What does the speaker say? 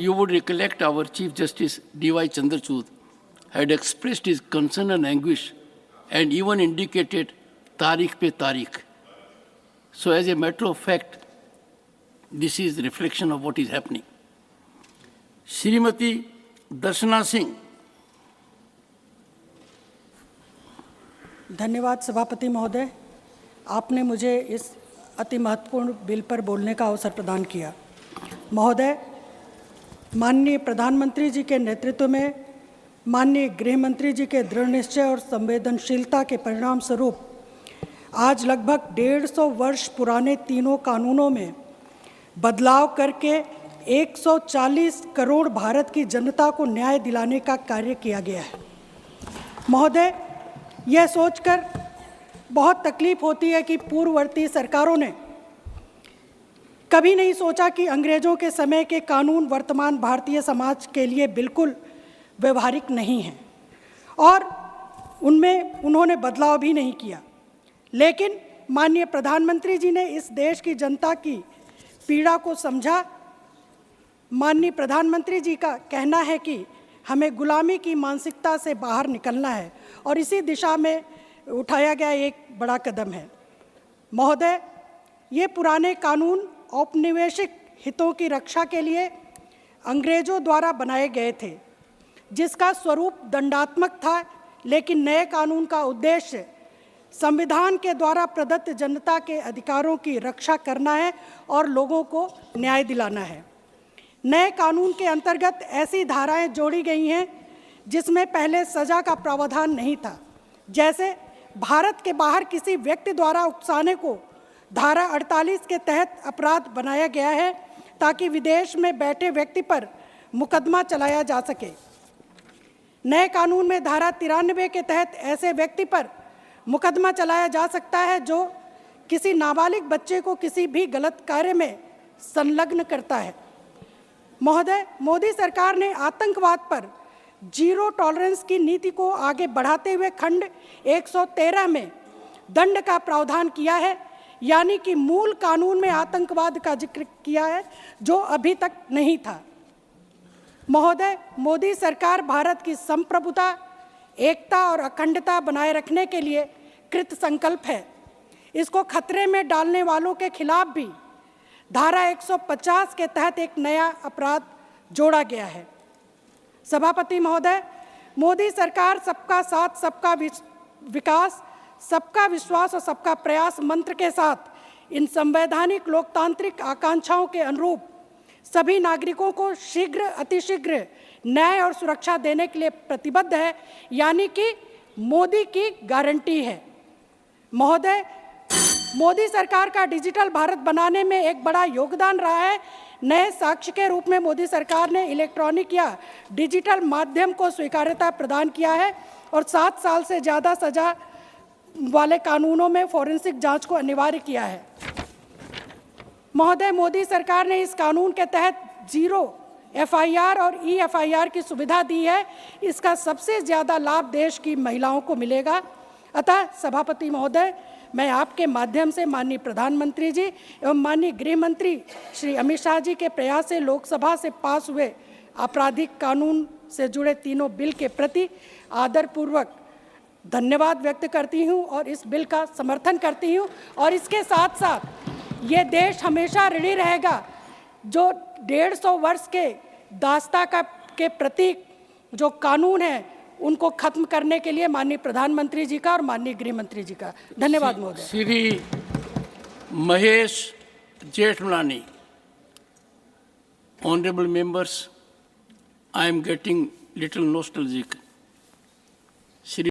you would recollect our Chief Justice D.Y. Chandrachud had expressed his concern and anguish and even indicated Tariq pe Tariq. So as a matter of fact, this is a reflection of what is happening. Shrimati Darshana Singh. धन्यवाद सभापति महोदय, आपने मुझे इस अति महत्वपूर्ण bill पर बोलने का अवसर प्रदान किया। महोदय, माननीय प्रधानमंत्री जी के नेतृत्व में माननीय गृह मंत्री जी के दृढ़ निश्चय और संवेदनशीलता के परिणाम स्वरूप आज लगभग 150 वर्ष पुराने तीनों कानूनों में बदलाव करके 140 करोड़ भारत की जनता को न्याय दिलाने का कार्य किया गया है। महोदय, यह सोचकर बहुत तकलीफ होती है कि पूर्ववर्ती सरकारों ने कभी नहीं सोचा कि अंग्रेजों के समय के कानून वर्तमान भारतीय समाज के लिए बिल्कुल व्यवहारिक नहीं हैं और उनमें उन्होंने बदलाव भी नहीं किया। लेकिन माननीय प्रधानमंत्री जी ने इस देश की जनता की पीड़ा को समझा। माननीय प्रधानमंत्री जी का कहना है कि हमें गुलामी की मानसिकता से बाहर निकलना है और इसी दिशा में उठाया गया एक बड़ा कदम है। महोदय, ये पुराने कानून औपनिवेशिक हितों की रक्षा के लिए अंग्रेजों द्वारा बनाए गए थे, जिसका स्वरूप दंडात्मक था, लेकिन नए कानून का उद्देश्य संविधान के द्वारा प्रदत्त जनता के अधिकारों की रक्षा करना है और लोगों को न्याय दिलाना है। नए कानून के अंतर्गत ऐसी धाराएं जोड़ी गई हैं जिसमें पहले सजा का प्रावधान नहीं था। जैसे भारत के बाहर किसी व्यक्ति द्वारा उकसाने को धारा 48 के तहत अपराध बनाया गया है ताकि विदेश में बैठे व्यक्ति पर मुकदमा चलाया जा सके। नए कानून में धारा 93 के तहत ऐसे व्यक्ति पर मुकदमा चलाया जा सकता है जो किसी नाबालिग बच्चे को किसी भी गलत कार्य में संलग्न करता है। महोदय, मोदी सरकार ने आतंकवाद पर जीरो टॉलरेंस की नीति को आगे बढ़ाते हुए खंड 113 में दंड का प्रावधान किया है, यानी कि मूल कानून में आतंकवाद का जिक्र किया है जो अभी तक नहीं था। महोदय, मोदी सरकार भारत की संप्रभुता, एकता और अखंडता बनाए रखने के लिए कृत संकल्प है। इसको खतरे में डालने वालों के खिलाफ भी धारा 150 के तहत एक नया अपराध जोड़ा गया है। सभापति महोदय, मोदी सरकार सबका साथ, सबका विकास, सबका विश्वास और सबका प्रयास मंत्र के साथ इन संवैधानिक लोकतांत्रिक आकांक्षाओं के अनुरूप सभी नागरिकों को शीघ्र अतिशीघ्र न्याय और सुरक्षा देने के लिए प्रतिबद्ध है, यानी कि मोदी की गारंटी है। महोदय, मोदी सरकार का डिजिटल भारत बनाने में एक बड़ा योगदान रहा है। नए साक्ष्य के रूप में मोदी सरकार ने इलेक्ट्रॉनिक या डिजिटल माध्यम को स्वीकार्यता प्रदान किया है और 7 साल से ज़्यादा सजा वाले कानूनों में फॉरेंसिक जांच को अनिवार्य किया है। महोदय, मोदी सरकार ने इस कानून के तहत जीरो FIR और EFIR की सुविधा दी है। इसका सबसे ज़्यादा लाभ देश की महिलाओं को मिलेगा। अतः सभापति महोदय, मैं आपके माध्यम से माननीय प्रधानमंत्री जी एवं माननीय गृह मंत्री श्री अमित शाह जी के प्रयास से लोकसभा से पास हुए आपराधिक कानून से जुड़े तीनों बिल के प्रति आदरपूर्वक धन्यवाद व्यक्त करती हूं और इस बिल का समर्थन करती हूं। और इसके साथ साथ ये देश हमेशा ऋणी रहेगा जो 150 वर्ष के दास्ता के प्रतीक जो कानून है उनको खत्म करने के लिए माननीय प्रधानमंत्री जी का और माननीय गृह मंत्री जी का धन्यवाद। महोदय, Shri Mahesh Jethmalani, honourable members, I am getting little nostalgic.